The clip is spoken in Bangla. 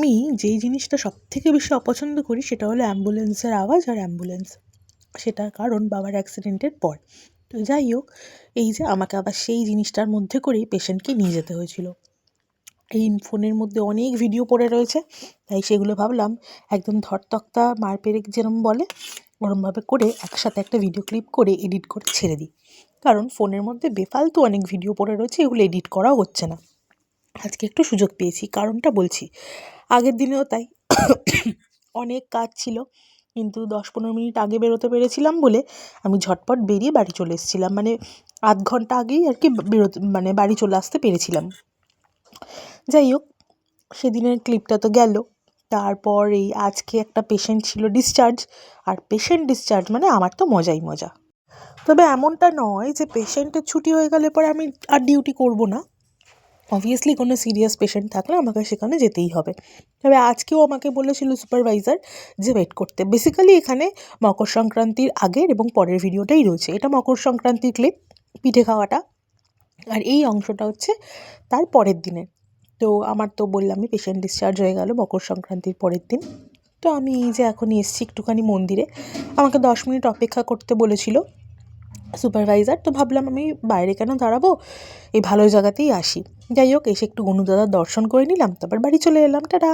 আমি যেই জিনিসটা সবথেকে বেশি অপছন্দ করি সেটা হলো অ্যাম্বুলেন্সের আওয়াজ আর অ্যাম্বুলেন্স। সেটার কারণ বাবার অ্যাক্সিডেন্টের পর। তো যাই হোক, এই যে আমাকে আবার সেই জিনিসটার মধ্যে করেই পেশেন্টকে নিয়ে যেতে হয়েছিল। এই ফোনের মধ্যে অনেক ভিডিও পড়ে রয়েছে, তাই সেগুলো ভাবলাম একদম ধরতক্তা মার পেরেক যেরম বলে ওরমভাবে করে একসাথে একটা ভিডিও ক্লিপ করে এডিট করে ছেড়ে দিই। কারণ ফোনের মধ্যে বেফালতু অনেক ভিডিও পড়ে রয়েছে, এগুলো এডিট করাও হচ্ছে না। আজকে একটু সুযোগ পেয়েছি, কারণটা বলছি। আগের দিনেও তাই অনেক কাজ ছিল, কিন্তু 10-15 মিনিট আগে বেরোতে পেরেছিলাম বলে আমি ঝটপট বেরিয়ে বাড়ি চলে এসেছিলাম। মানে আধ ঘন্টা আগেই আর কি বেরোতে মানে বাড়ি চলে আসতে পেরেছিলাম। যাই হোক, সেদিনের ক্লিপটা তো গেল। তারপর এই আজকে একটা পেশেন্ট ছিল ডিসচার্জ, আর পেশেন্ট ডিসচার্জ মানে আমার তো মজাই মজা। তবে এমনটা নয় যে পেশেন্টের ছুটি হয়ে গেলে পরে আমি আর ডিউটি করব না। অবভিয়াসলি কোনো সিরিয়াস পেশেন্ট থাকলে আমাকে সেখানে যেতেই হবে। তবে আজকেও আমাকে বলেছিল সুপারভাইজার যে ওয়েট করতে। বেসিক্যালি এখানে মকর সংক্রান্তির আগের এবং পরের ভিডিওটাই রয়েছে। এটা মকর সংক্রান্তির ক্লিপ, পিঠে খাওয়াটা, আর এই অংশটা হচ্ছে তার পরের দিনের। তো আমার তো বললামই পেশেন্ট ডিসচার্জ হয়ে গেল মকর সংক্রান্তির পরের দিন। তো আমি এই যে এখন এসছি একটুখানি মন্দিরে, আমাকে 10 মিনিট অপেক্ষা করতে বলেছিল সুপারভাইজার। তো ভাবলাম আমি বাইরে কেন দাঁড়াবো, এই ভালো জায়গাতেই আসি। যাই হোক, এসে একটু গনুদাদার দর্শন করে নিলাম, তারপর বাড়ি চলে এলাম। টাটা।